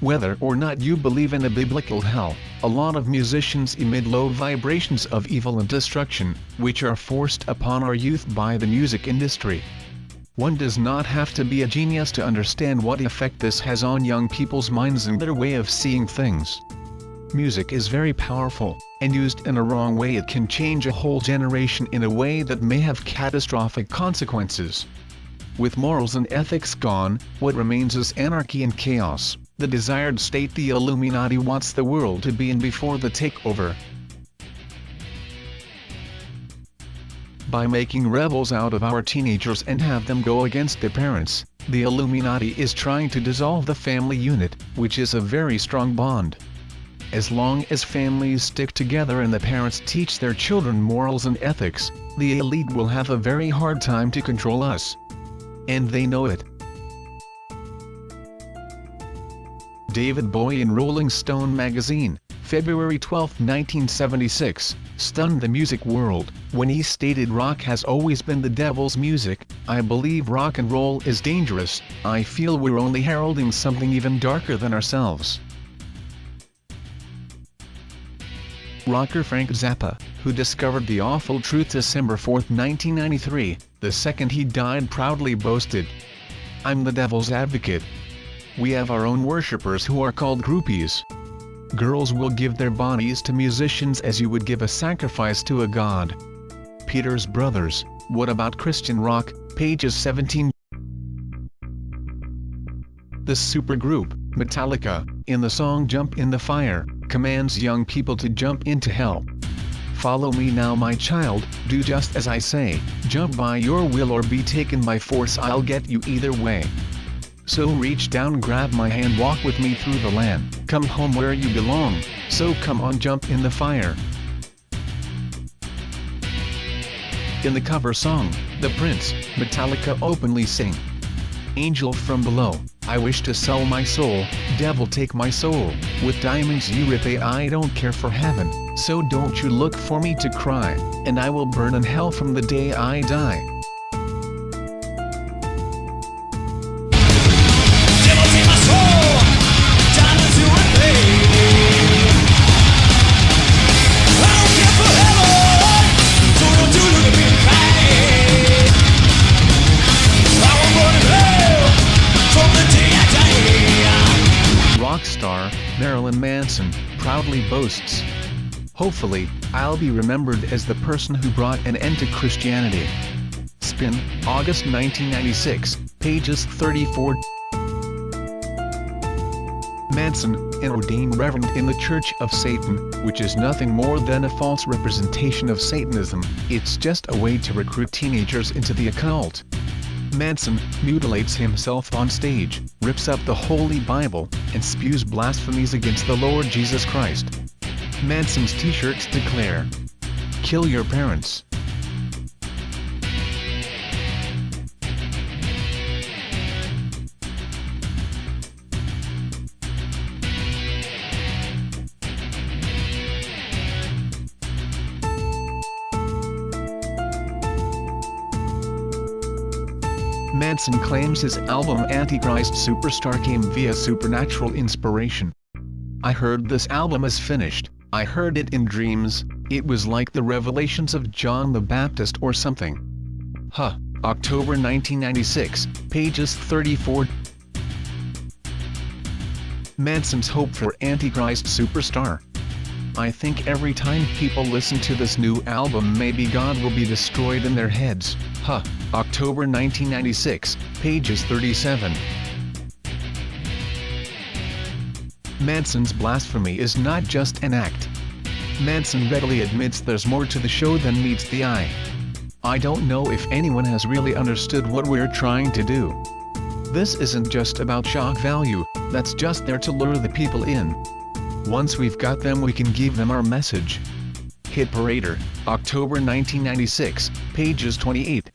Whether or not you believe in a biblical hell, a lot of musicians emit low vibrations of evil and destruction, which are forced upon our youth by the music industry. One does not have to be a genius to understand what effect this has on young people's minds and their way of seeing things. Music is very powerful, and used in a wrong way it can change a whole generation in a way that may have catastrophic consequences. With morals and ethics gone, what remains is anarchy and chaos, the desired state the Illuminati wants the world to be in before the takeover. By making rebels out of our teenagers and have them go against their parents, the Illuminati is trying to dissolve the family unit, which is a very strong bond. As long as families stick together and the parents teach their children morals and ethics, the elite will have a very hard time to control us. And they know it. David Bowie in Rolling Stone magazine, February 12, 1976, stunned the music world, when he stated rock has always been the devil's music. I believe rock and roll is dangerous. I feel we're only heralding something even darker than ourselves. Rocker Frank Zappa, who discovered the awful truth December 4, 1993, the second he died, proudly boasted, "I'm the devil's advocate. We have our own worshippers who are called groupies. Girls will give their bodies to musicians as you would give a sacrifice to a god." Peter's Brothers, What About Christian Rock, pages 17. The supergroup, Metallica, in the song Jump in the Fire, commands young people to jump into hell. "Follow me now, my child, do just as I say, jump by your will or be taken by force, I'll get you either way. So reach down, grab my hand, walk with me through the land, come home where you belong, so come on, jump in the fire." In the cover song, The Prince, Metallica openly sing, "Angel from below, I wish to sell my soul, devil take my soul, with diamonds you repay, I don't care for heaven, so don't you look for me to cry, and I will burn in hell from the day I die." Rock star, Marilyn Manson, proudly boasts, "Hopefully, I'll be remembered as the person who brought an end to Christianity." Spin, August 1996, pages 34. Manson, an ordained reverend in the Church of Satan, which is nothing more than a false representation of Satanism, it's just a way to recruit teenagers into the occult. Manson mutilates himself on stage, rips up the Holy Bible, and spews blasphemies against the Lord Jesus Christ. Manson's t-shirts declare, "Kill your parents." Manson claims his album Antichrist Superstar came via supernatural inspiration. "I heard this album is finished, I heard it in dreams, it was like the revelations of John the Baptist or something." October 1996, pages 34. Manson's hope for Antichrist Superstar. "I think every time people listen to this new album maybe God will be destroyed in their heads." October 1996, pages 37. Manson's blasphemy is not just an act. Manson readily admits there's more to the show than meets the eye. "I don't know if anyone has really understood what we're trying to do. This isn't just about shock value, that's just there to lure the people in. Once we've got them we can give them our message." Hit Parader, October 1996, pages 28.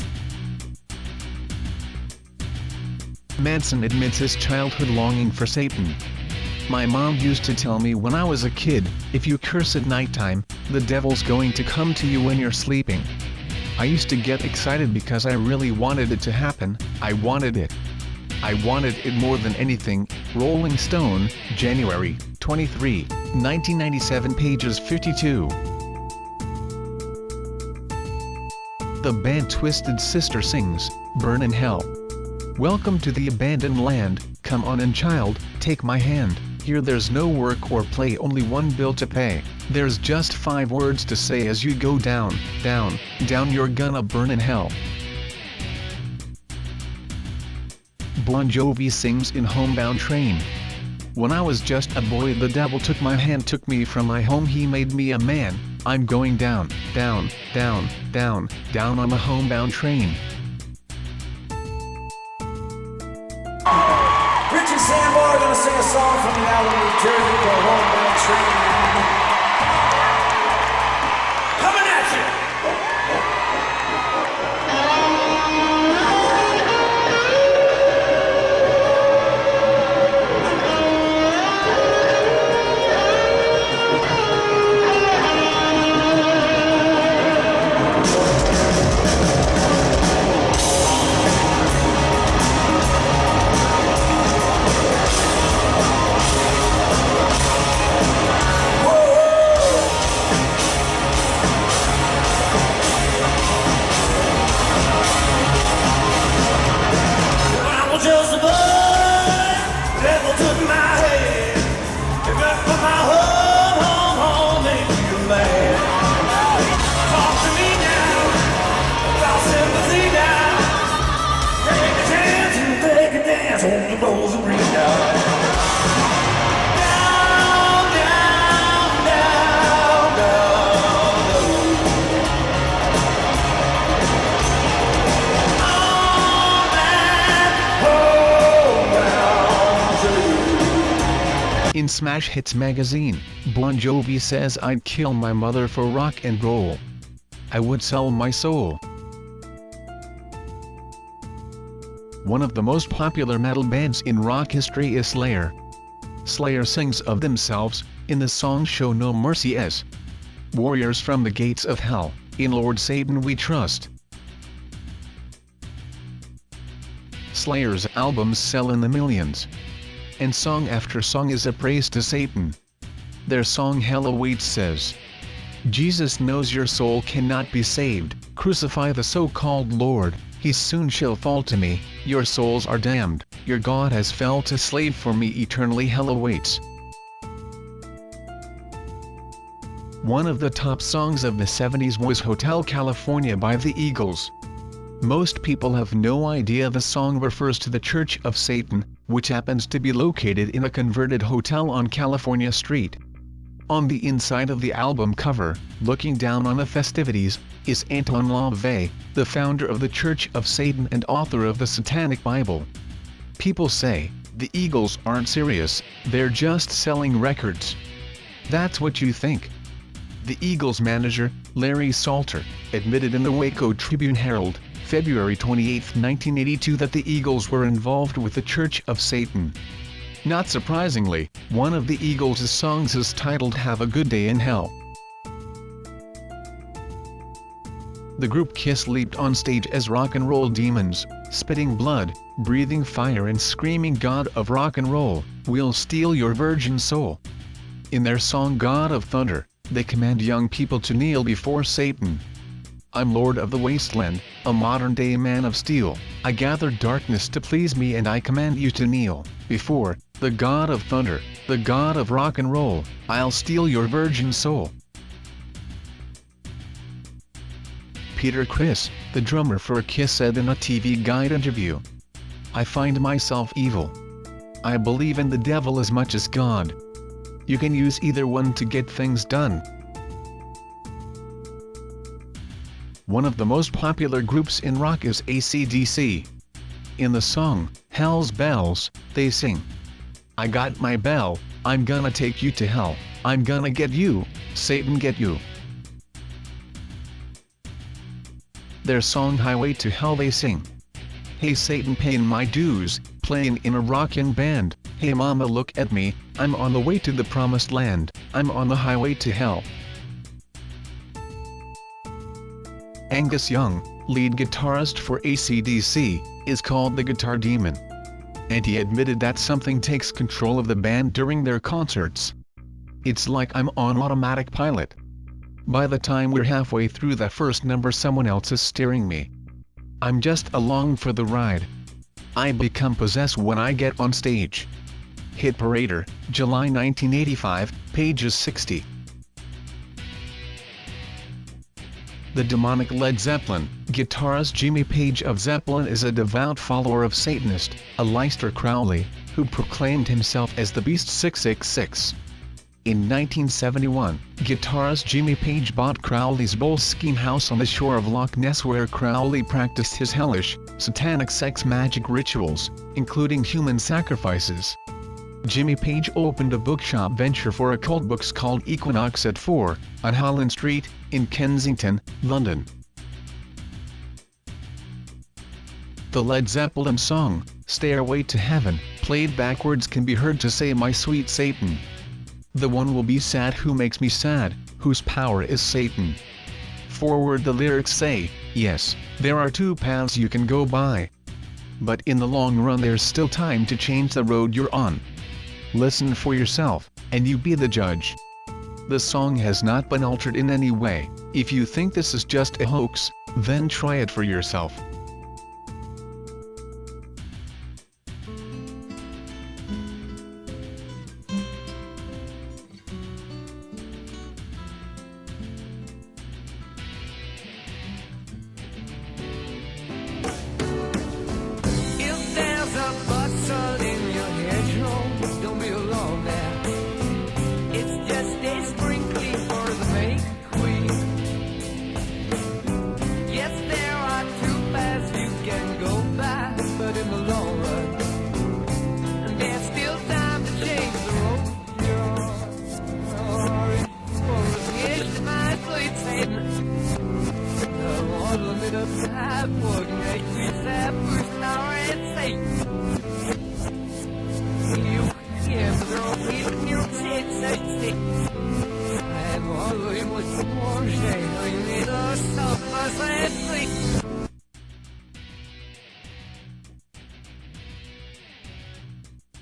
Manson admits his childhood longing for Satan. "My mom used to tell me when I was a kid, if you curse at nighttime, the devil's going to come to you when you're sleeping. I used to get excited because I really wanted it to happen, I wanted it. I wanted it more than anything. Rolling Stone, January 23, 1997, pages 52. The band Twisted Sister sings, Burn in Hell. Welcome to the abandoned land, come on and child, take my hand. Here there's no work or play, only one bill to pay. There's just 5 words to say as you go down, down, down, you're gonna burn in hell. Bon Jovi sings in Homebound Train. When I was just a boy, the devil took my hand, took me from my home, he made me a man. I'm going down, down, down, down, down on the homebound train. Rich and Sandbar are gonna sing a song from the album New Jersey called Homebound Train. Coming at you! In Smash Hits magazine, Bon Jovi says, I'd kill my mother for rock and roll. I would sell my soul. One of the most popular metal bands in rock history is Slayer. Slayer sings of themselves, in the song Show No Mercy, as warriors from the gates of hell, in Lord Satan we trust. Slayer's albums sell in the millions, and song after song is a praise to Satan. Their song Hell Awaits says, Jesus knows your soul cannot be saved, crucify the so-called Lord, he soon shall fall to me, your souls are damned, your God has fell to slave for me eternally, hell awaits. One of the top songs of the 70s was Hotel California by the Eagles. Most people have no idea the song refers to the Church of Satan, which happens to be located in a converted hotel on California Street. On the inside of the album cover, looking down on the festivities, is Anton LaVey, the founder of the Church of Satan and author of the Satanic Bible. People say, the Eagles aren't serious, they're just selling records. That's what you think. The Eagles manager, Larry Salter, admitted in the Waco Tribune-Herald, February 28, 1982 that the Eagles were involved with the Church of Satan. Not surprisingly, one of the Eagles' songs is titled Have a Good Day in Hell. The group Kiss leaped on stage as rock and roll demons, spitting blood, breathing fire and screaming, God of rock and roll, we'll steal your virgin soul. In their song God of Thunder, they command young people to kneel before Satan. I'm Lord of the Wasteland, a modern-day man of steel, I gather darkness to please me and I command you to kneel before the God of Thunder, the God of rock and roll, I'll steal your virgin soul. Peter Criss, the drummer for Kiss, said in a TV Guide interview, I find myself evil. I believe in the devil as much as God. You can use either one to get things done. One of the most popular groups in rock is AC/DC. In the song, Hell's Bells, they sing, I got my bell, I'm gonna take you to hell, I'm gonna get you, Satan get you. Their song Highway to Hell they sing, hey Satan paying my dues, playing in a rockin' band, hey mama look at me, I'm on the way to the promised land, I'm on the highway to hell. Angus Young, lead guitarist for AC/DC, is called the Guitar Demon. and he admitted that something takes control of the band during their concerts. "It's like I'm on automatic pilot. By the time we're halfway through the first number, someone else is steering me. I'm just along for the ride. I become possessed when I get on stage." Hit Parader, July 1985, pages 60. The demonic Led Zeppelin. Guitarist Jimmy Page of Zeppelin is a devout follower of Satanist, Aleister Crowley, who proclaimed himself as the Beast 666. In 1971, guitarist Jimmy Page bought Crowley's Boleskine house on the shore of Loch Ness, where Crowley practiced his hellish, satanic sex magic rituals, including human sacrifices. Jimmy Page opened a bookshop venture for occult books called Equinox at 4, on Holland Street, in Kensington, London. The Led Zeppelin song, "Stairway to Heaven," played backwards, can be heard to say, "My sweet Satan. The one will be sad who makes me sad, whose power is Satan." Forward the lyrics say, "Yes, there are two paths you can go by. But in the long run there's still time to change the road you're on. Listen for yourself, and you be the judge." The song has not been altered in any way. If you think this is just a hoax, then try it for yourself.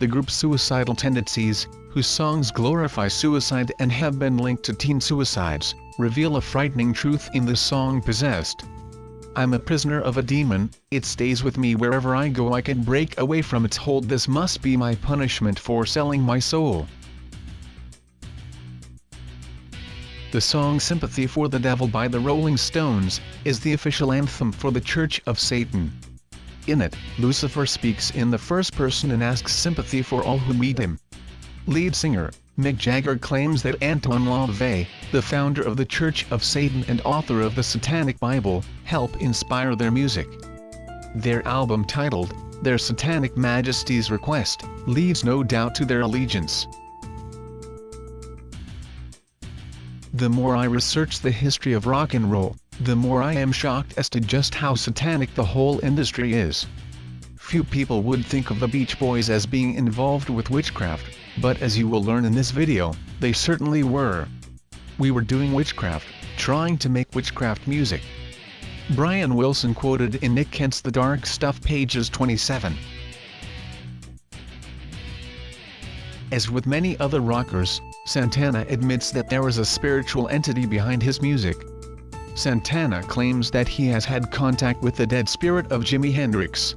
The group's suicidal tendencies, whose songs glorify suicide and have been linked to teen suicides, reveal a frightening truth in the song "Possessed." "I'm a prisoner of a demon, it stays with me wherever I go, I can break away from its hold, this must be my punishment for selling my soul." The song "Sympathy for the Devil" by the Rolling Stones is the official anthem for the Church of Satan. In it, Lucifer speaks in the first person and asks sympathy for all who meet him. Lead singer Mick Jagger claims that Anton LaVey, the founder of the Church of Satan and author of the Satanic Bible, helped inspire their music. Their album, titled "Their Satanic Majesty's Request," leaves no doubt to their allegiance. The more I research the history of rock and roll, the more I am shocked as to just how satanic the whole industry is. Few people would think of the Beach Boys as being involved with witchcraft, but as you will learn in this video, they certainly were. "We were doing witchcraft, trying to make witchcraft music." Brian Wilson quoted in Nick Kent's The Dark Stuff, pages 27. As with many other rockers, Santana admits that there is a spiritual entity behind his music. Santana claims that he has had contact with the dead spirit of Jimi Hendrix.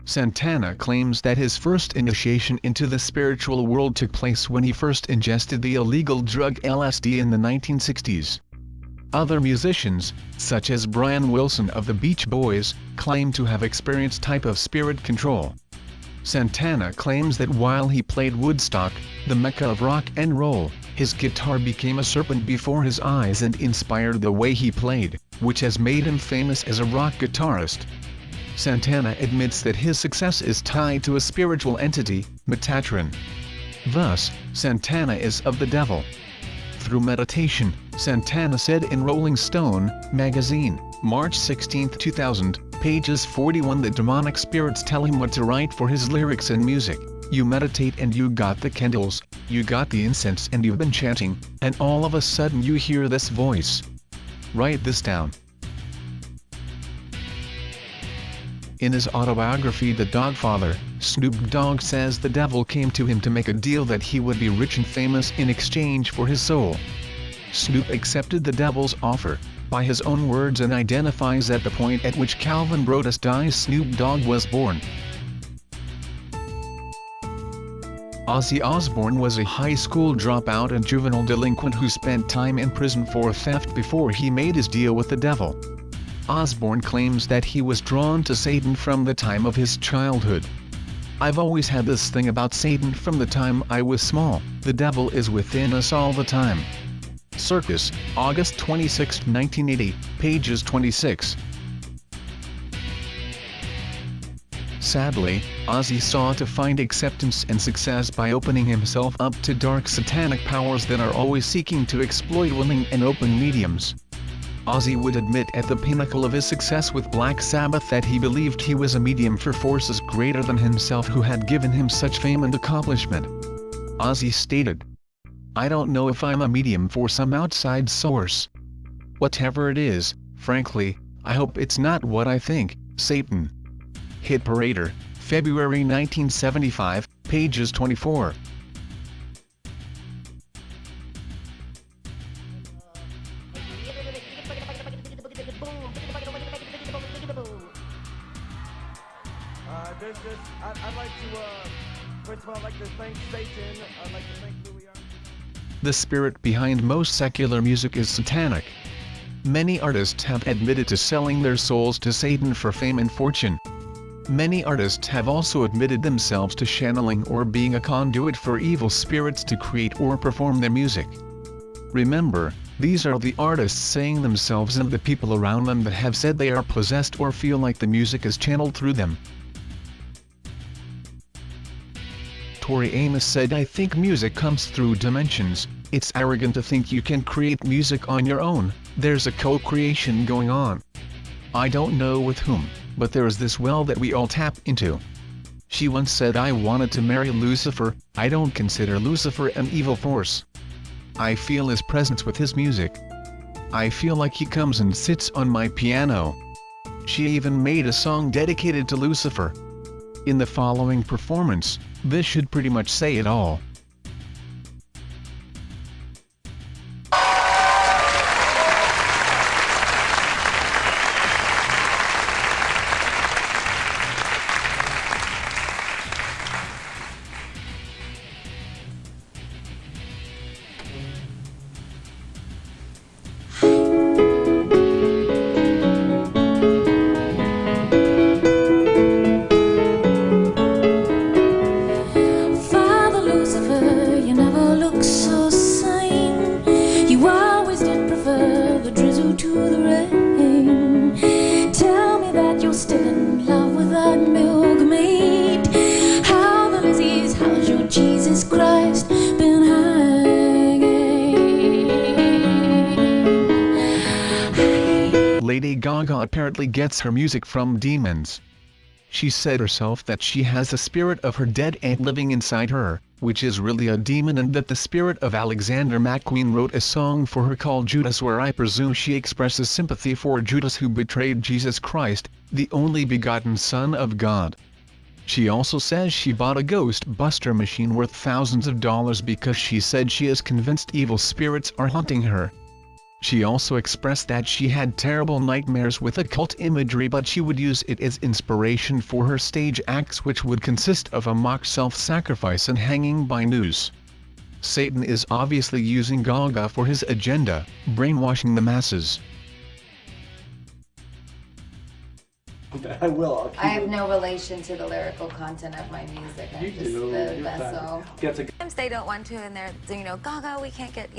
Santana claims that his first initiation into the spiritual world took place when he first ingested the illegal drug LSD in the 1960s. Other musicians, such as Brian Wilson of the Beach Boys, claim to have experienced type of spirit control. Santana claims that while he played Woodstock, the mecca of rock and roll, his guitar became a serpent before his eyes and inspired the way he played, which has made him famous as a rock guitarist. Santana admits that his success is tied to a spiritual entity, Metatron. Thus, Santana is of the devil. Through meditation, Santana said in Rolling Stone magazine, March 16, 2000, pages 41, that demonic spirits tell him what to write for his lyrics and music. "You meditate and you got the candles, you got the incense and you've been chanting, and all of a sudden you hear this voice. Write this down." In his autobiography The Dogfather, Snoop Dogg says the devil came to him to make a deal that he would be rich and famous in exchange for his soul. Snoop accepted the devil's offer, by his own words, and identifies at the point at which Calvin Brodus dies Snoop Dogg was born. Ozzy Osbourne was a high school dropout and juvenile delinquent who spent time in prison for theft before he made his deal with the devil. Osbourne claims that he was drawn to Satan from the time of his childhood. "I've always had this thing about Satan from the time I was small. The devil is within us all the time." Circus, August 26, 1980, pages 26. Sadly, Ozzy sought to find acceptance and success by opening himself up to dark satanic powers that are always seeking to exploit willing and open mediums. Ozzy would admit at the pinnacle of his success with Black Sabbath that he believed he was a medium for forces greater than himself who had given him such fame and accomplishment. Ozzy stated, "I don't know if I'm a medium for some outside source. Whatever it is, frankly, I hope it's not what I think." Satan. Hit Parader, February 1975, pages 24. I'd like to, first of all, I'd like to thank Satan. I'd like to thank Louis. The spirit behind most secular music is satanic. Many artists have admitted to selling their souls to Satan for fame and fortune. Many artists have also admitted themselves to channeling or being a conduit for evil spirits to create or perform their music. Remember, these are the artists saying themselves and the people around them that have said they are possessed or feel like the music is channeled through them. Tori Amos said, "I think music comes through dimensions. It's arrogant to think you can create music on your own. There's a co-creation going on. I don't know with whom, but there is this well that we all tap into." She once said, "I wanted to marry Lucifer. I don't consider Lucifer an evil force. I feel his presence with his music. I feel like he comes and sits on my piano." She even made a song dedicated to Lucifer. In the following performance, this should pretty much say it all. Lady Gaga apparently gets her music from demons. She said herself that she has a spirit of her dead aunt living inside her, which is really a demon, and that the spirit of Alexander McQueen wrote a song for her called Judas, where I presume she expresses sympathy for Judas who betrayed Jesus Christ, the only begotten Son of God. She also says she bought a ghost buster machine worth thousands of dollars because she said she is convinced evil spirits are haunting her. She also expressed that she had terrible nightmares with occult imagery, but she would use it as inspiration for her stage acts, which would consist of a mock self-sacrifice and hanging by noose. Satan is obviously using Gaga for his agenda, brainwashing the masses. I will. I'll I have no relation to the lyrical content of my music. I'm You just do. the You're vessel. Sometimes they don't want to, and they're, Gaga, we can't get,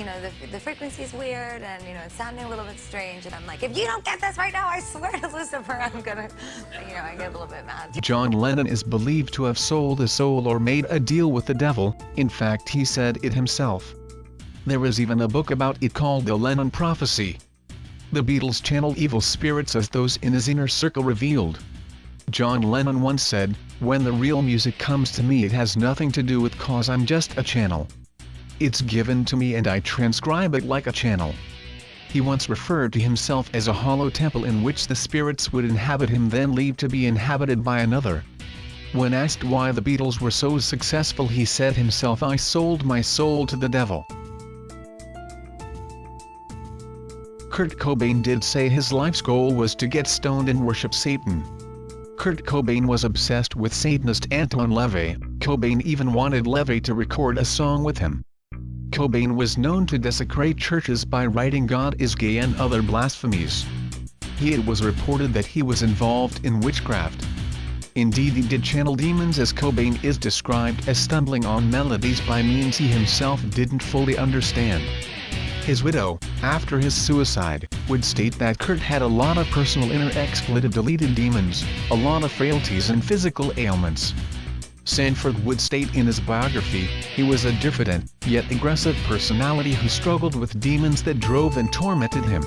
the frequency's weird, and, it's sounding a little bit strange, and I'm like, if you don't get this right now, I swear to Lucifer, I'm gonna, I get a little bit mad. John Lennon is believed to have sold his soul or made a deal with the devil. In fact, he said it himself. There is even a book about it called The Lennon Prophecy. The Beatles channeled evil spirits as those in his inner circle revealed. John Lennon once said, "When the real music comes to me, it has nothing to do with cause, I'm just a channel. It's given to me and I transcribe it like a channel." He once referred to himself as a hollow temple in which the spirits would inhabit him, then leave to be inhabited by another. When asked why the Beatles were so successful, he said himself, "I sold my soul to the devil." Kurt Cobain did say his life's goal was to get stoned and worship Satan. Kurt Cobain was obsessed with Satanist Anton LaVey. Cobain even wanted LaVey to record a song with him. Cobain was known to desecrate churches by writing "God is gay" and other blasphemies. It was reported that he was involved in witchcraft. Indeed, he did channel demons, as Cobain is described as stumbling on melodies by means he himself didn't fully understand. His widow, after his suicide, would state that Kurt had a lot of personal inner expletive-deleted demons, a lot of frailties and physical ailments. Sanford would state in his biography, he was a diffident, yet aggressive personality who struggled with demons that drove and tormented him.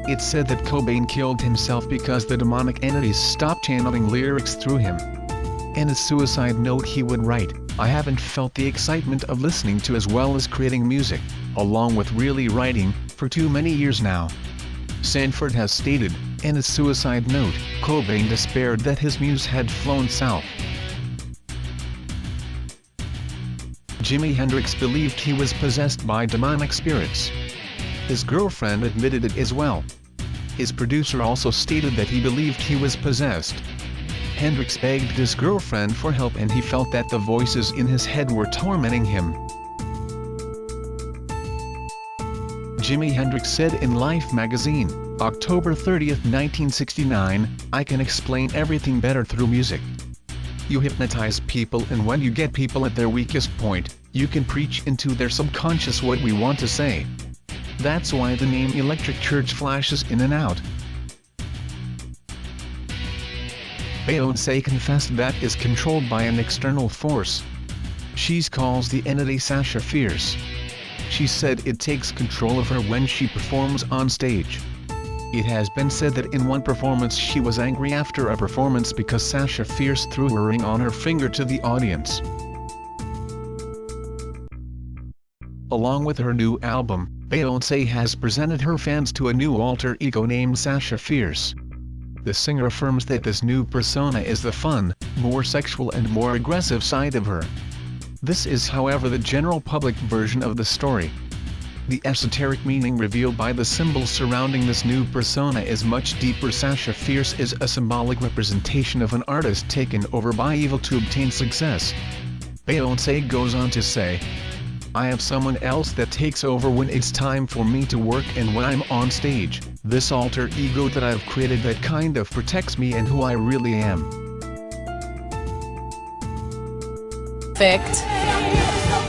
It's said that Cobain killed himself because the demonic entities stopped channeling lyrics through him. In his suicide note he would write, "I haven't felt the excitement of listening to as well as creating music, along with really writing, for too many years now." Sanford has stated, in his suicide note, Cobain despaired that his muse had flown south. Jimi Hendrix believed he was possessed by demonic spirits. His girlfriend admitted it as well. His producer also stated that he believed he was possessed. Hendrix begged his girlfriend for help and he felt that the voices in his head were tormenting him. Jimi Hendrix said in Life magazine, October 30, 1969, "I can explain everything better through music. You hypnotize people, and when you get people at their weakest point, you can preach into their subconscious what we want to say. That's why the name Electric Church flashes in and out." Beyoncé confessed that is controlled by an external force. She calls the entity Sasha Fierce. She said it takes control of her when she performs on stage. It has been said that in one performance she was angry after a performance because Sasha Fierce threw a ring on her finger to the audience. Along with her new album, Beyoncé has presented her fans to a new alter ego named Sasha Fierce. The singer affirms that this new persona is the fun, more sexual and more aggressive side of her. This is, however, the general public version of the story. The esoteric meaning revealed by the symbols surrounding this new persona is much deeper. Sasha Fierce is a symbolic representation of an artist taken over by evil to obtain success. Beyoncé goes on to say, "I have someone else that takes over when it's time for me to work and when I'm on stage, this alter ego that I've created that kind of protects me and who I really am." Perfect.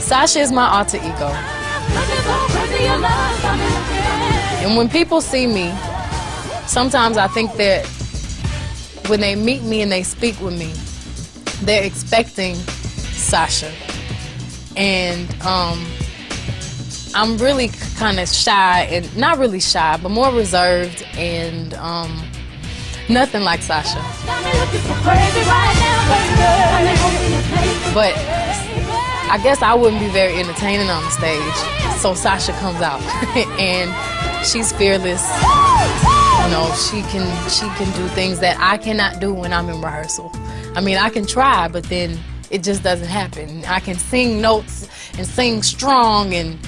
Sasha is my alter ego. And when people see me, sometimes I think that when they meet me and they speak with me, they're expecting Sasha. And I'm really kind of shy, and not really shy, but more reserved, and nothing like Sasha. But I guess I wouldn't be very entertaining on the stage, so Sasha comes out, and she's fearless. You know, she can do things that I cannot do when I'm in rehearsal. I mean, I can try, but then it just doesn't happen. I can sing notes and sing strong and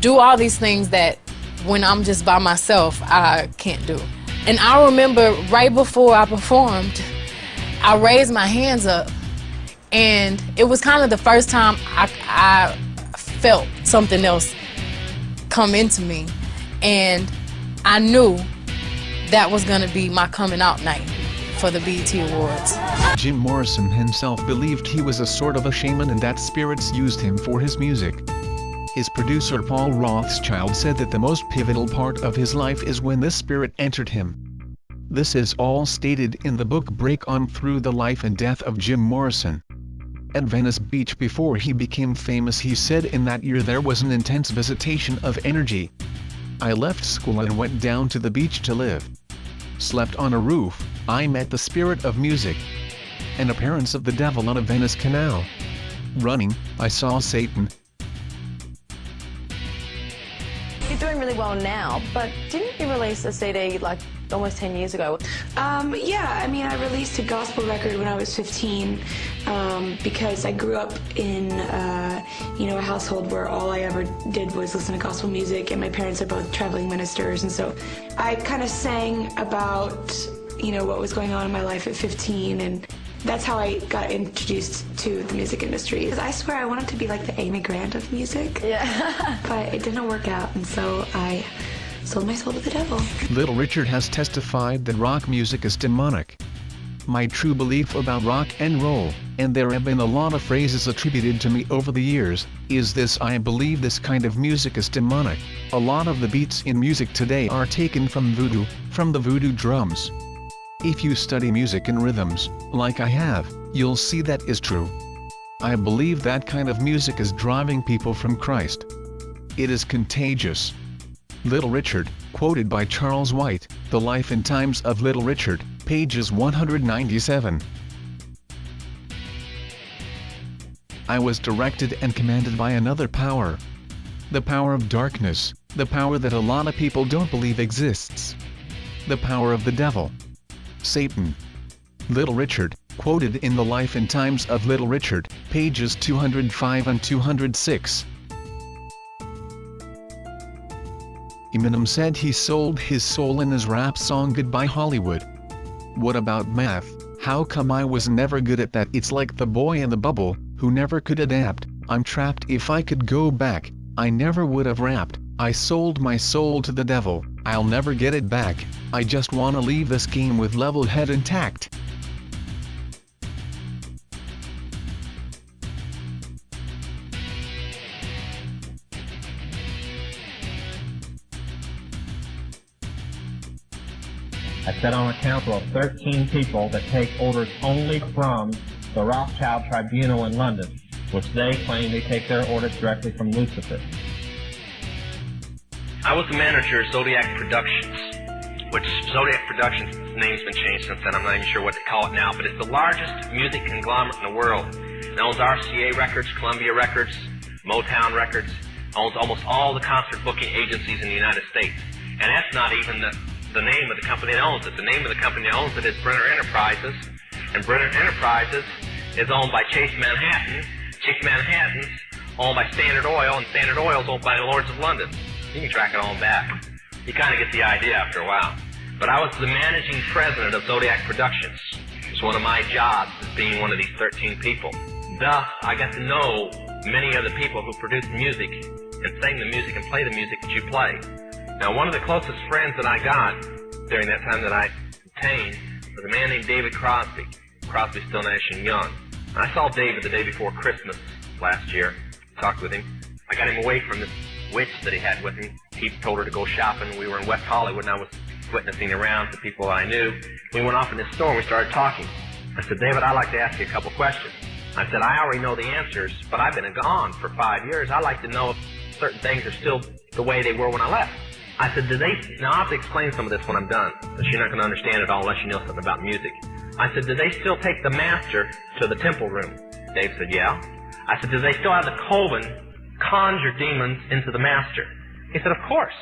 do all these things that when I'm just by myself, I can't do. And I remember right before I performed, I raised my hands up, and it was kind of the first time I felt something else come into me, and I knew that was gonna be my coming out night for the BET Awards. Jim Morrison himself believed he was a sort of a shaman and that spirits used him for his music. His producer Paul Rothschild said that the most pivotal part of his life is when this spirit entered him. This is all stated in the book Break On Through the Life and Death of Jim Morrison. At Venice Beach before he became famous, he said in that year there was an intense visitation of energy. "I left school and went down to the beach to live. Slept on a roof, I met the spirit of music. An appearance of the devil on a Venice canal. Running, I saw Satan." You're doing really well now, but didn't you release a CD like almost 10 years ago. Yeah, I mean, I released a gospel record when I was 15 because I grew up in, a household where all I ever did was listen to gospel music, and my parents are both traveling ministers, and so I kind of sang about, what was going on in my life at 15, and that's how I got introduced to the music industry. I swear I wanted to be like the Amy Grant of music, but it didn't work out, and so I sold my soul to the devil. Little Richard has testified that rock music is demonic. My true belief about rock and roll, and there have been a lot of phrases attributed to me over the years, is this: I believe this kind of music is demonic. A lot of the beats in music today are taken from voodoo, from the voodoo drums. If you study music and rhythms, like I have, you'll see that is true. I believe that kind of music is driving people from Christ. It is contagious. Little Richard, quoted by Charles White, The Life and Times of Little Richard, pages 197. I was directed and commanded by another power. The power of darkness, the power that a lot of people don't believe exists. The power of the devil. Satan. Little Richard, quoted in The Life and Times of Little Richard, pages 205 and 206. Eminem said he sold his soul in his rap song Goodbye Hollywood. What about math? How come I was never good at that? It's like the boy in the bubble, who never could adapt. I'm trapped. If I could go back, I never would have rapped. I sold my soul to the devil. I'll never get it back. I just wanna leave this game with level head intact. I sit on a council of 13 people that take orders only from the Rothschild Tribunal in London, which they claim they take their orders directly from Lucifer. I was the manager of Zodiac Productions, which Zodiac Productions' name's been changed since then. I'm not even sure what to call it now, but it's the largest music conglomerate in the world. It owns RCA Records, Columbia Records, Motown Records, owns almost all the concert booking agencies in the United States. And that's not even the name of the company that owns it. The name of the company that owns it is Brenner Enterprises, and Brenner Enterprises is owned by Chase Manhattan. Chase Manhattan's owned by Standard Oil, and Standard Oil is owned by the Lords of London. You can track it on back. You kind of get the idea after a while. But I was the managing president of Zodiac Productions. It's one of my jobs, as being one of these 13 people. Thus, I got to know many of the people who produce music and sing the music and play the music that you play. Now, one of the closest friends that I got during that time that I obtained was a man named David Crosby. Crosby, Still, Nash & Young. I saw David the day before Christmas last year, talked with him. I got him away from this witch that he had with him. He told her to go shopping. We were in West Hollywood, and I was witnessing around to people I knew. We went off in this store, and we started talking. I said, David, I'd like to ask you a couple questions. I said, I already know the answers, but I've been gone for 5 years. I'd like to know if certain things are still the way they were when I left. I said, now I'll have to explain some of this when I'm done, because you're not going to understand it all unless you know something about music. I said, do they still take the master to the temple room? Dave said, yeah. I said, do they still have the coven conjure demons into the master? He said, of course.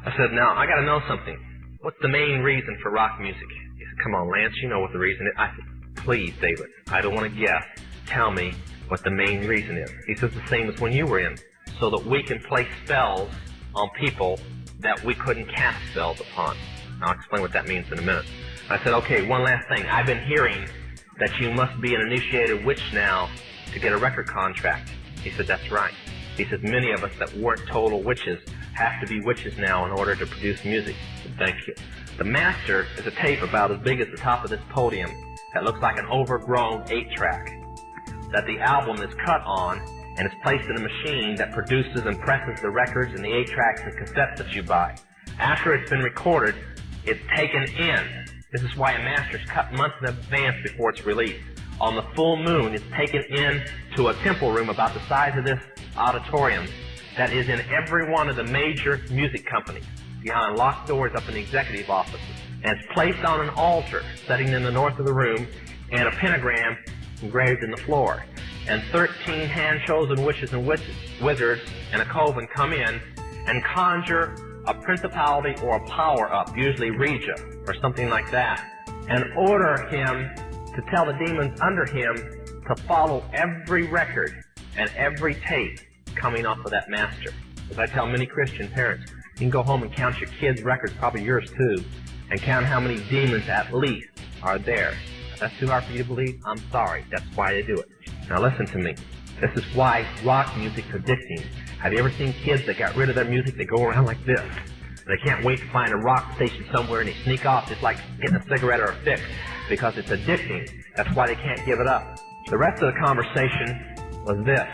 I said, now, I got to know something. What's the main reason for rock music? He said, come on, Lance, you know what the reason is. I said, please, David, I don't want to guess. Tell me what the main reason is. He says, the same as when you were in, so that we can play spells on people that we couldn't cast spells upon. I'll explain what that means in a minute. I said, okay, one last thing. I've been hearing that you must be an initiated witch now to get a record contract. He said, that's right. He said, many of us that weren't total witches have to be witches now in order to produce music. I said, thank you. The master is a tape about as big as the top of this podium that looks like an overgrown 8-track that the album is cut on, and it's placed in a machine that produces and presses the records and the 8-tracks and cassettes that you buy. After it's been recorded, it's taken in. This is why a master's cut months in advance before it's released. On the full moon, it's taken in to a temple room about the size of this auditorium that is in every one of the major music companies, behind locked doors up in the executive offices. And it's placed on an altar sitting in the north of the room, and a pentagram engraved in the floor. And 13 hand-chosen witches and wizards and a coven come in and conjure a principality or a power-up, usually Regia or something like that, and order him to tell the demons under him to follow every record and every tape coming off of that master. As I tell many Christian parents, you can go home and count your kids' records, probably yours too, and count how many demons at least are there. If that's too hard for you to believe, I'm sorry. That's why they do it. Now listen to me. This is why rock music's addicting. Have you ever seen kids that got rid of their music? They go around like this. They can't wait to find a rock station somewhere and they sneak off just like getting a cigarette or a fix because it's addicting. That's why they can't give it up. The rest of the conversation was this.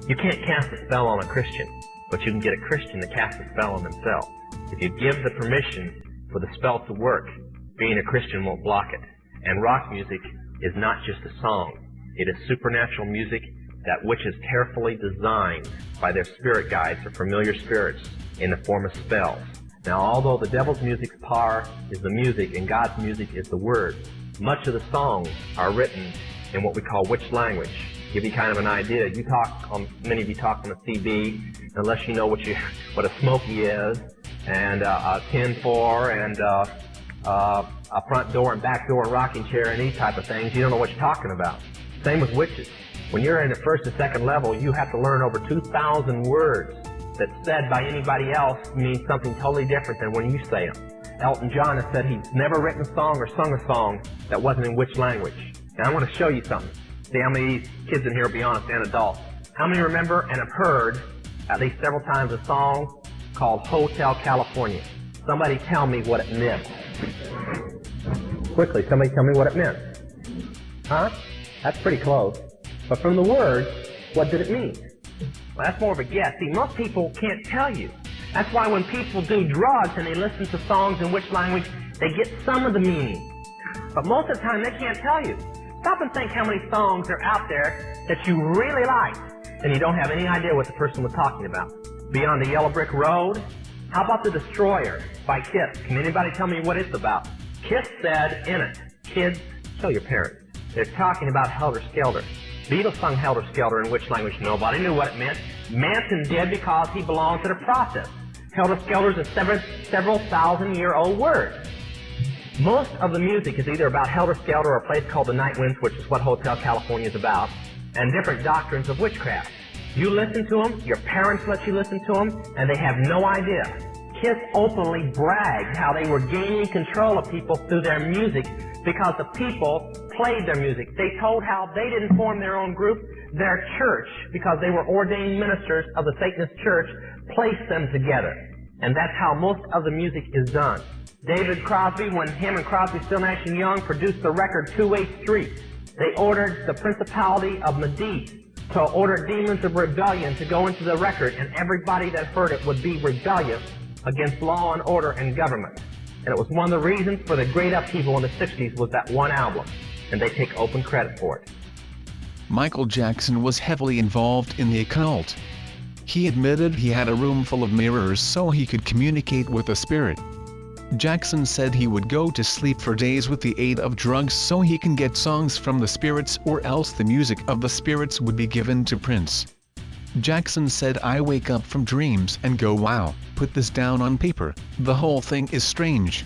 You can't cast a spell on a Christian, but you can get a Christian to cast a spell on themselves. If you give the permission for the spell to work, being a Christian won't block it. And rock music is not just a song. It is supernatural music, that which is carefully designed by their spirit guides or familiar spirits in the form of spells. Now, although the devil's music's power is the music and God's music is the word, much of the songs are written in what we call witch language. Give you kind of an idea. You talk on, many of you talk on a CB, unless you know what a smoky is, and a 10-4, and a front door and back door and rocking chair and these type of things. You don't know what you're talking about. Same with witches. When you're in the first and second level, you have to learn over 2,000 words that said by anybody else mean something totally different than when you say them. Elton John has said he's never written a song or sung a song that wasn't in witch language. And I want to show you something. See how many kids in here will be honest and adults. How many remember and have heard at least several times a song called Hotel California? Somebody tell me what it meant. Quickly, somebody tell me what it meant. Huh? That's pretty close. But from the words, what did it mean? Well, that's more of a guess. See, most people can't tell you. That's why when people do drugs and they listen to songs in which language, they get some of the meaning. But most of the time, they can't tell you. Stop and think how many songs are out there that you really like, and you don't have any idea what the person was talking about. Beyond the Yellow Brick Road? How about The Destroyer by Kiss? Can anybody tell me what it's about? Kiss said in it, kids, show your parents. They're talking about Helter Skelter. Beatles sung Helter Skelter in which language? Nobody knew what it meant. Manson did because he belonged to the process. Helter Skelter is a several thousand-year-old word. Most of the music is either about Helter Skelter or a place called the Night Winds, which is what Hotel California is about, and different doctrines of witchcraft. You listen to them, your parents let you listen to them, and they have no idea. Kiss openly bragged how they were gaining control of people through their music because the people played their music. They told how they didn't form their own group. Their church, because they were ordained ministers of the Satanist church, placed them together. And that's how most of the music is done. David Crosby, when him and Crosby, Still, Nash & Young produced the record 2-8 Street, they ordered the principality of Medici to order demons of rebellion to go into the record, and everybody that heard it would be rebellious against law and order and government. And it was one of the reasons for the great upheaval in the 60s was that one album, and they take open credit for it. Michael Jackson was heavily involved in the occult. He admitted he had a room full of mirrors so he could communicate with a spirit. Jackson said he would go to sleep for days with the aid of drugs so he can get songs from the spirits, or else the music of the spirits would be given to Prince. Jackson said, "I wake up from dreams and go, wow, put this down on paper, the whole thing is strange.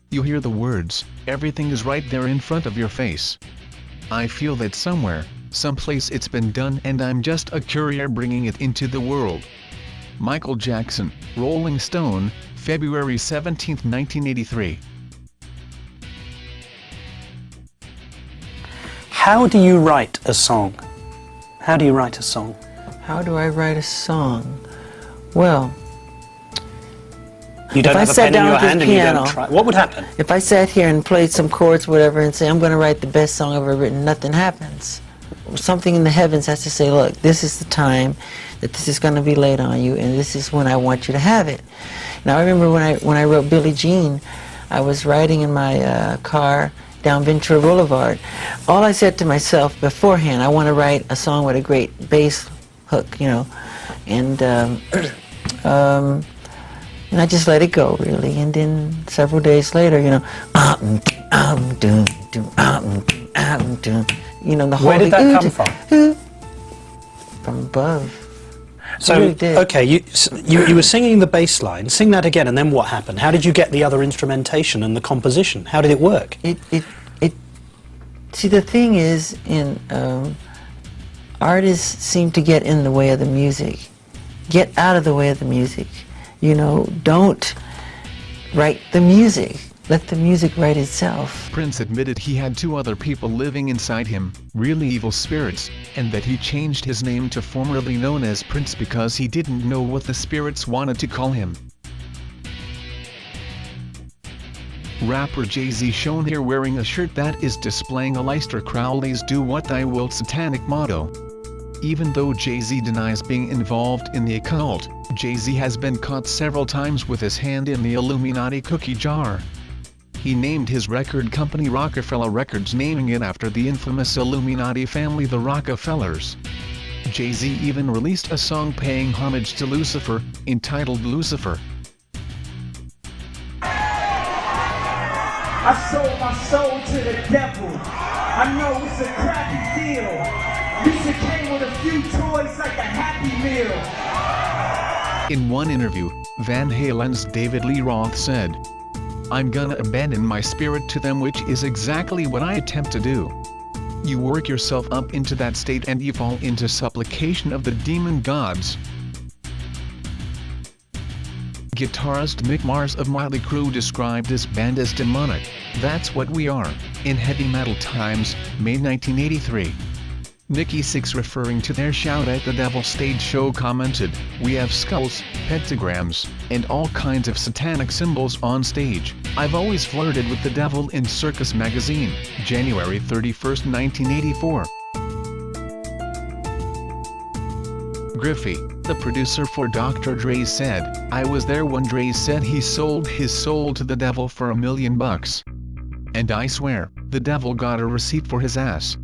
You hear the words, everything is right there in front of your face. I feel that somewhere, someplace it's been done, and I'm just a courier bringing it into the world." Michael Jackson, Rolling Stone, February 17, 1983. How do you write a song? How do you write a song? How do I write a song? Well, you don't have a pen in your hand and you don't try. What would happen? If I sat here and played some chords, whatever, and say, I'm going to write the best song I've ever written, nothing happens. Something in the heavens has to say, look, this is the time that this is going to be laid on you, and this is when I want you to have it. Now, I remember when I wrote Billie Jean, I was riding in my car down Ventura Boulevard. All I said to myself beforehand, I want to write a song with a great bass hook, you know, and I just let it go, really. And then several days later, you know, you know, the whole Where did that come from? From above. So, really did. okay, you were singing the bass line. Sing that again, and then what happened? How did you get the other instrumentation and the composition? How did it work? See, the thing is, artists seem to get in the way of the music. Get out of the way of the music. You know, don't write the music. Let the music write itself. Prince admitted he had 2 other people living inside him, really evil spirits, and that he changed his name to formerly known as Prince because he didn't know what the spirits wanted to call him. Rapper Jay-Z shown here wearing a shirt that is displaying Aleister Crowley's "Do What Thou Wilt" satanic motto. Even though Jay-Z denies being involved in the occult, Jay-Z has been caught several times with his hand in the Illuminati cookie jar. He named his record company Rockefeller Records, naming it after the infamous Illuminati family, the Rockefellers. Jay-Z even released a song paying homage to Lucifer, entitled Lucifer. I sold my soul to the devil. I know it's a crappy deal. Music came with a few toys like a Happy Meal. In one interview, Van Halen's David Lee Roth said, "I'm gonna abandon my spirit to them," which is exactly what I attempt to do. You work yourself up into that state and you fall into supplication of the demon gods. Guitarist Mick Mars of Motley Crue described his band as demonic. "That's what we are." In Heavy Metal Times, May 1983. Nikki Sixx, referring to their Shout at the Devil stage show, commented, "We have skulls, pentagrams, and all kinds of satanic symbols on stage. I've always flirted with the devil." In Circus Magazine, January 31, 1984. Griffey, the producer for Dr. Dre, said, "I was there when Dre said he sold his soul to the devil for $1 million. And I swear, the devil got a receipt for his ass."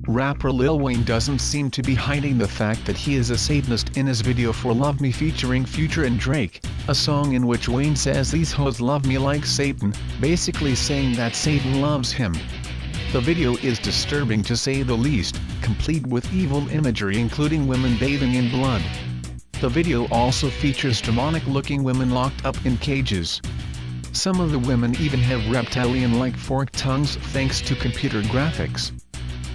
Rapper Lil Wayne doesn't seem to be hiding the fact that he is a Satanist in his video for Love Me featuring Future and Drake, a song in which Wayne says these hoes love me like Satan, basically saying that Satan loves him. The video is disturbing to say the least, complete with evil imagery including women bathing in blood. The video also features demonic-looking women locked up in cages. Some of the women even have reptilian-like forked tongues thanks to computer graphics.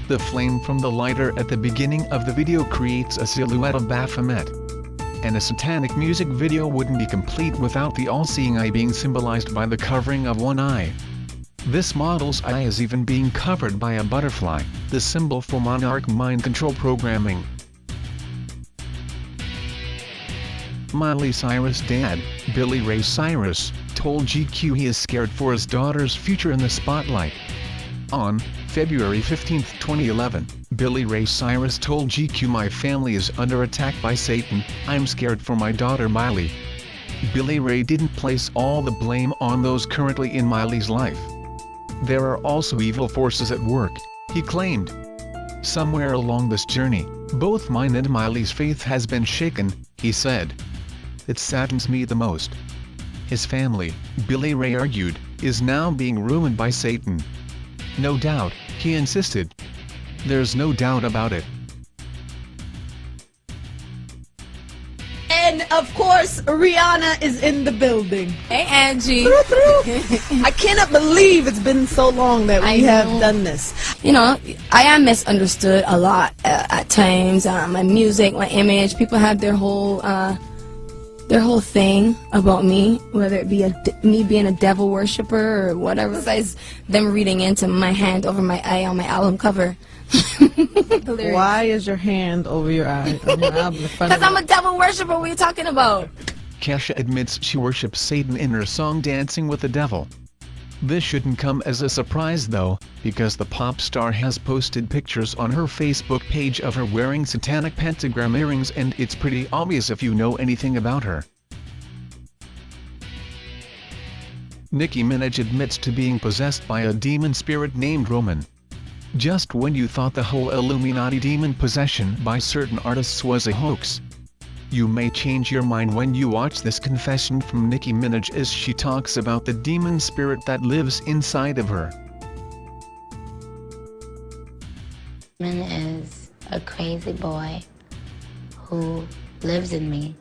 The flame from the lighter at the beginning of the video creates a silhouette of Baphomet. And a satanic music video wouldn't be complete without the all-seeing eye being symbolized by the covering of one eye. This model's eye is even being covered by a butterfly, the symbol for monarch mind control programming. Miley Cyrus' dad, Billy Ray Cyrus, told GQ he is scared for his daughter's future in the spotlight. On February 15, 2011, Billy Ray Cyrus told GQ, "My family is under attack by Satan. I'm scared for my daughter Miley." Billy Ray didn't place all the blame on those currently in Miley's life. "There are also evil forces at work," he claimed. "Somewhere along this journey, both mine and Miley's faith has been shaken," he said. "It saddens me the most. His family," Billy Ray argued, "is now being ruined by Satan." "No doubt," he insisted. "There's no doubt about it." And of course, Rihanna is in the building. Hey, Angie. I cannot believe it's been so long that we have done this. You know, I am misunderstood a lot at times. My music, my image, people have their whole thing about me, whether it be me being a devil worshiper or whatever. Besides them reading into my hand over my eye on my album cover. Why is your hand over your eye on your album? Because I'm a devil worshiper. What are you talking about? Kesha admits she worships Satan in her song Dancing with the Devil. This shouldn't come as a surprise though, because the pop star has posted pictures on her Facebook page of her wearing satanic pentagram earrings, and it's pretty obvious if you know anything about her. Nicki Minaj admits to being possessed by a demon spirit named Roman. Just when you thought the whole Illuminati demon possession by certain artists was a hoax, you may change your mind when you watch this confession from Nicki Minaj as she talks about the demon spirit that lives inside of her. Roman is a crazy boy who lives in me.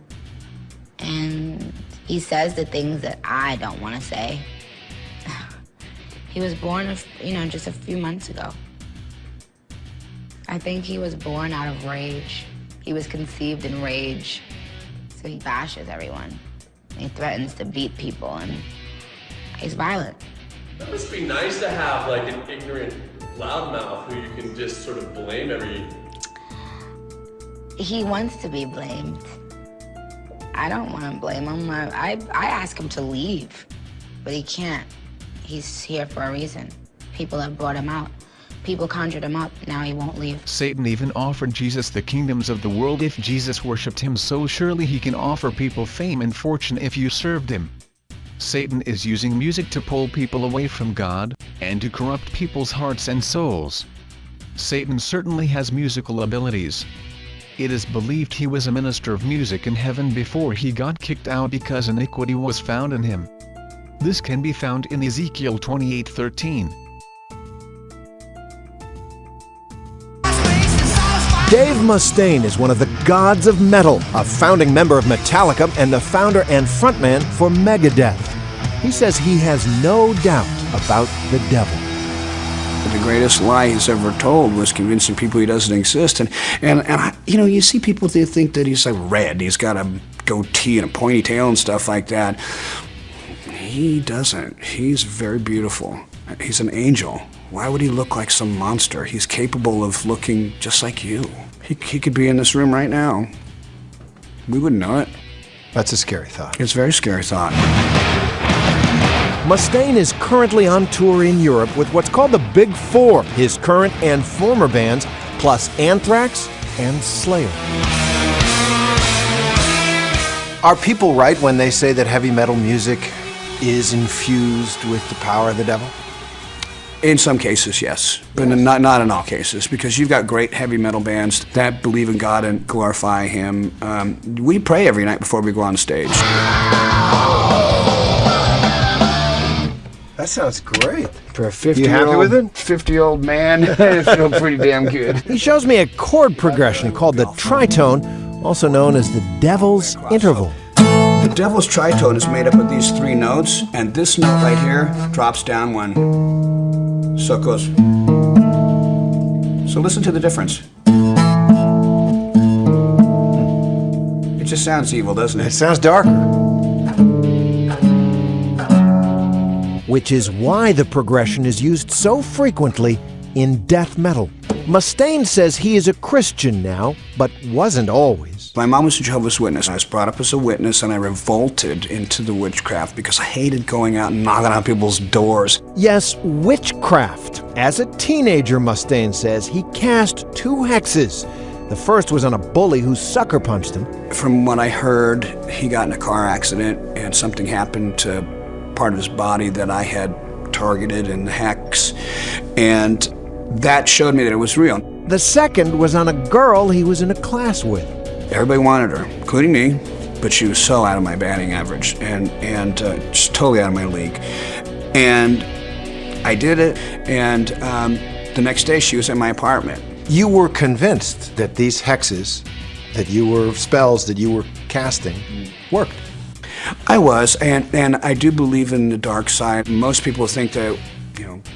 And he says the things that I don't want to say. He was born, just a few months ago. I think he was born out of rage. He was conceived in rage. So he bashes everyone. He threatens to beat people, and he's violent. That must be nice to have like an ignorant loudmouth who you can just sort of blame every... He wants to be blamed. I don't want to blame him. I ask him to leave, but he can't. He's here for a reason. People have brought him out. People conjured him up. Now he won't leave. Satan even offered Jesus the kingdoms of the world if Jesus worshipped him, so surely he can offer people fame and fortune if you served him. Satan is using music to pull people away from God, and to corrupt people's hearts and souls. Satan certainly has musical abilities. It is believed he was a minister of music in heaven before he got kicked out because iniquity was found in him. This can be found in Ezekiel 28:13. Dave Mustaine is one of the gods of metal, a founding member of Metallica and the founder and frontman for Megadeth. He says he has no doubt about the devil. The greatest lie he's ever told was convincing people he doesn't exist. And you see people that think that he's like red, he's got a goatee and a pointy tail and stuff like that. He doesn't. He's very beautiful. He's an angel. Why would he look like some monster? He's capable of looking just like you. He could be in this room right now. We wouldn't know it. That's a scary thought. It's a very scary thought. Mustaine is currently on tour in Europe with what's called the Big Four, his current and former bands, plus Anthrax and Slayer. Are people right when they say that heavy metal music is infused with the power of the devil? In some cases, yes, but not in all cases, because you've got great heavy metal bands that believe in God and glorify Him. We pray every night before we go on stage. That sounds great. For a 50-year-old, you happy with it? 50-year-old man, it feels pretty damn good. He shows me a chord progression called the tritone, also known as the Devil's Interval. The Devil's Tritone is made up of these three notes, and this note right here drops down one. So it goes. So listen to the difference. It just sounds evil, doesn't it? It sounds darker. Which is why the progression is used so frequently in death metal. Mustaine says he is a Christian now, but wasn't always. My mom was a Jehovah's Witness. I was brought up as a witness, and I revolted into the witchcraft because I hated going out and knocking on people's doors. Yes, witchcraft. As a teenager, Mustaine says, he cast 2 hexes. The first was on a bully who sucker punched him. From what I heard, he got in a car accident, and something happened to part of his body that I had targeted in the hex, and that showed me that it was real. The second was on a girl he was in a class with. Everybody wanted her, including me, but she was so out of my batting average and just totally out of my league. And I did it, and the next day she was in my apartment. You were convinced that these hexes, spells that you were casting, worked. I was, and I do believe in the dark side. Most people think that,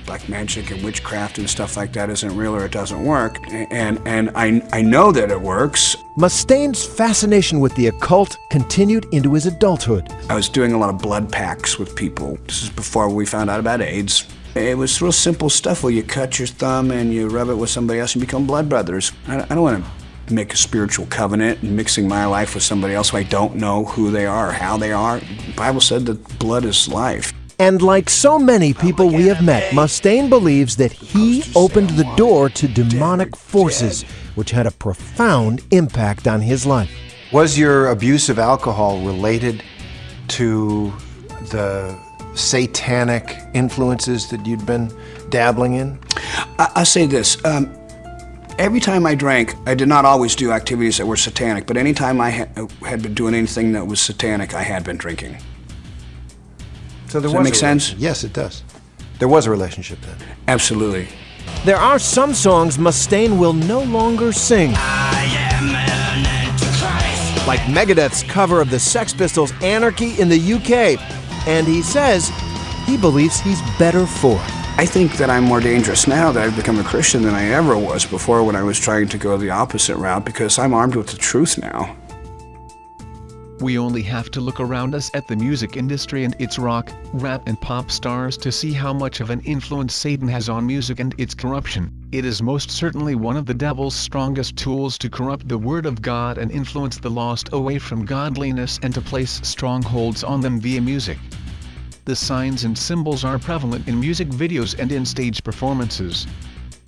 black magic and witchcraft and stuff like that isn't real or it doesn't work, and I know that it works. Mustaine's fascination with the occult continued into his adulthood. I was doing a lot of blood packs with people. This is before we found out about AIDS. It was real simple stuff where you cut your thumb and you rub it with somebody else and become blood brothers. I don't want to make a spiritual covenant and mixing my life with somebody else who I don't know who they are or how they are. The Bible said that blood is life. And like so many people we have met, Mustaine believes that he opened the door to demonic forces, which had a profound impact on his life. Was your abuse of alcohol related to the satanic influences that you'd been dabbling in? I'll say this. Every time I drank, I did not always do activities that were satanic, but any time I had been doing anything that was satanic, I had been drinking. So does that make sense? Yes, it does. There was a relationship then. Absolutely. There are some songs Mustaine will no longer sing. Like Megadeth's cover of the Sex Pistols' Anarchy in the UK. And he says he believes he's better for it. I think that I'm more dangerous now that I've become a Christian than I ever was before when I was trying to go the opposite route, because I'm armed with the truth now. We only have to look around us at the music industry and its rock, rap and pop stars to see how much of an influence Satan has on music and its corruption. It is most certainly one of the devil's strongest tools to corrupt the Word of God and influence the lost away from godliness and to place strongholds on them via music. The signs and symbols are prevalent in music videos and in stage performances.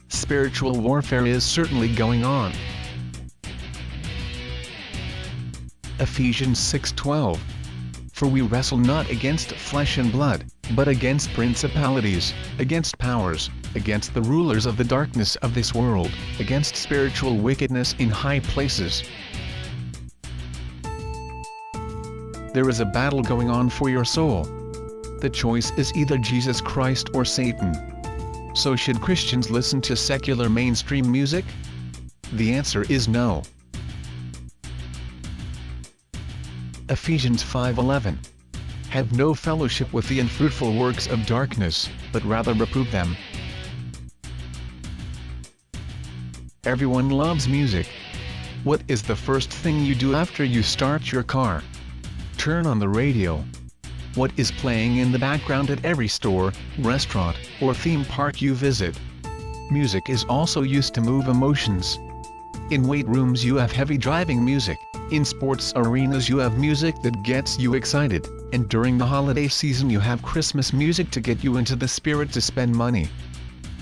Spiritual warfare is certainly going on. Ephesians 6:12. For we wrestle not against flesh and blood, but against principalities, against powers, against the rulers of the darkness of this world, against spiritual wickedness in high places. There is a battle going on for your soul. The choice is either Jesus Christ or Satan. So should Christians listen to secular mainstream music? The answer is no. Ephesians 5:11. Have no fellowship with the unfruitful works of darkness, but rather reprove them. Everyone loves music. What is the first thing you do after you start your car? Turn on the radio. What is playing in the background at every store, restaurant, or theme park you visit? Music is also used to move emotions. In weight rooms you have heavy driving music. In sports arenas you have music that gets you excited, and during the holiday season you have Christmas music to get you into the spirit to spend money.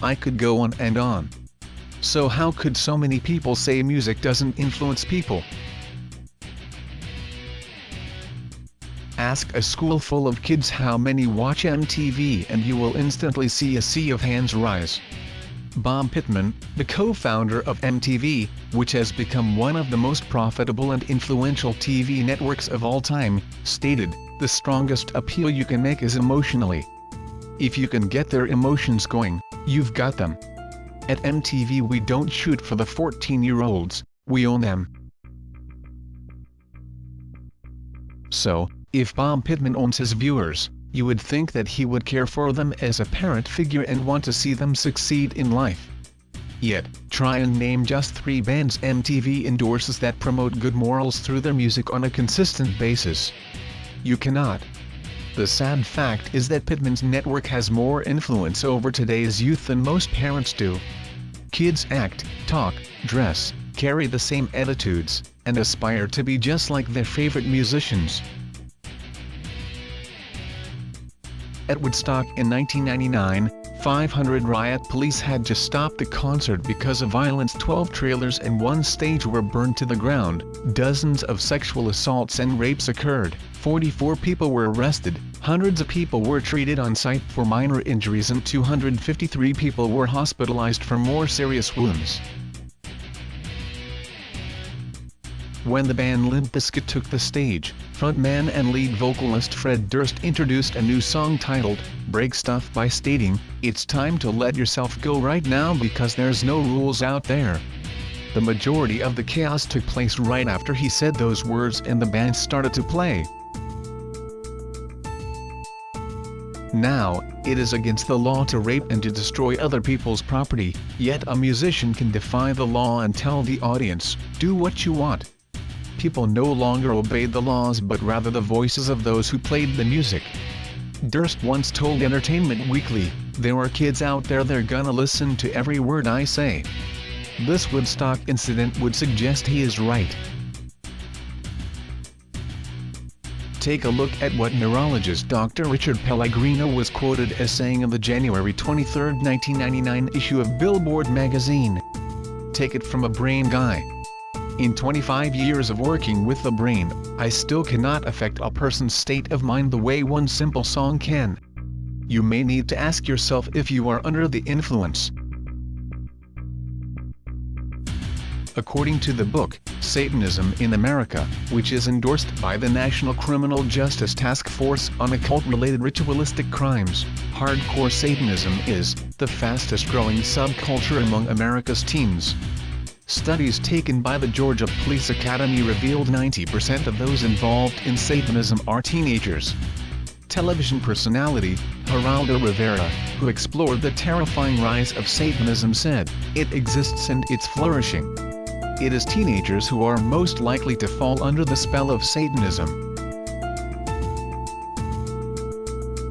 I could go on and on. So how could so many people say music doesn't influence people? Ask a school full of kids how many watch MTV and you will instantly see a sea of hands rise. Bob Pittman, the co-founder of MTV, which has become one of the most profitable and influential TV networks of all time, stated, "The strongest appeal you can make is emotionally. If you can get their emotions going, you've got them. At MTV we don't shoot for the 14-year-olds, we own them." So, if Bob Pittman owns his viewers, you would think that he would care for them as a parent figure and want to see them succeed in life. Yet, try and name just 3 bands MTV endorses that promote good morals through their music on a consistent basis. You cannot. The sad fact is that Pittman's network has more influence over today's youth than most parents do. Kids act, talk, dress, carry the same attitudes, and aspire to be just like their favorite musicians. At Woodstock in 1999, 500 riot police had to stop the concert because of violence. 12 trailers and 1 stage were burned to the ground, dozens of sexual assaults and rapes occurred, 44 people were arrested, hundreds of people were treated on site for minor injuries and 253 people were hospitalized for more serious wounds. When the band Limp Bizkit took the stage, frontman and lead vocalist Fred Durst introduced a new song titled, "Break Stuff" by stating, "It's time to let yourself go right now because there's no rules out there." The majority of the chaos took place right after he said those words and the band started to play. Now, it is against the law to rape and to destroy other people's property, yet a musician can defy the law and tell the audience, "Do what you want." People no longer obeyed the laws but rather the voices of those who played the music. Durst once told Entertainment Weekly, "There are kids out there they're gonna listen to every word I say." This Woodstock incident would suggest he is right. Take a look at what neurologist Dr. Richard Pellegrino was quoted as saying in the January 23, 1999 issue of Billboard magazine. Take it from a brain guy. In 25 years of working with the brain, I still cannot affect a person's state of mind the way one simple song can. You may need to ask yourself if you are under the influence. According to the book, Satanism in America, which is endorsed by the National Criminal Justice Task Force on Occult-Related Ritualistic Crimes, hardcore Satanism is the fastest-growing subculture among America's teens. Studies taken by the Georgia Police Academy revealed 90% of those involved in Satanism are teenagers. Television personality, Geraldo Rivera, who explored the terrifying rise of Satanism, said, "It exists and it's flourishing. It is teenagers who are most likely to fall under the spell of Satanism."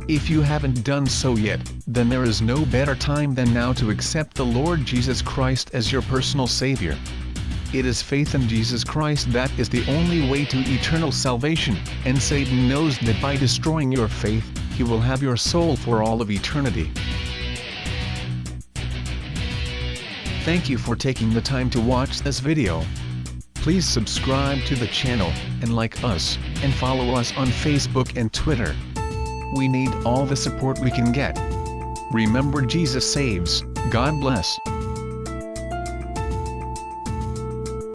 If you haven't done so yet, then there is no better time than now to accept the Lord Jesus Christ as your personal Savior. It is faith in Jesus Christ that is the only way to eternal salvation, and Satan knows that by destroying your faith, he will have your soul for all of eternity. Thank you for taking the time to watch this video. Please subscribe to the channel, and like us, and follow us on Facebook and Twitter. We need all the support we can get. Remember, Jesus saves. God bless.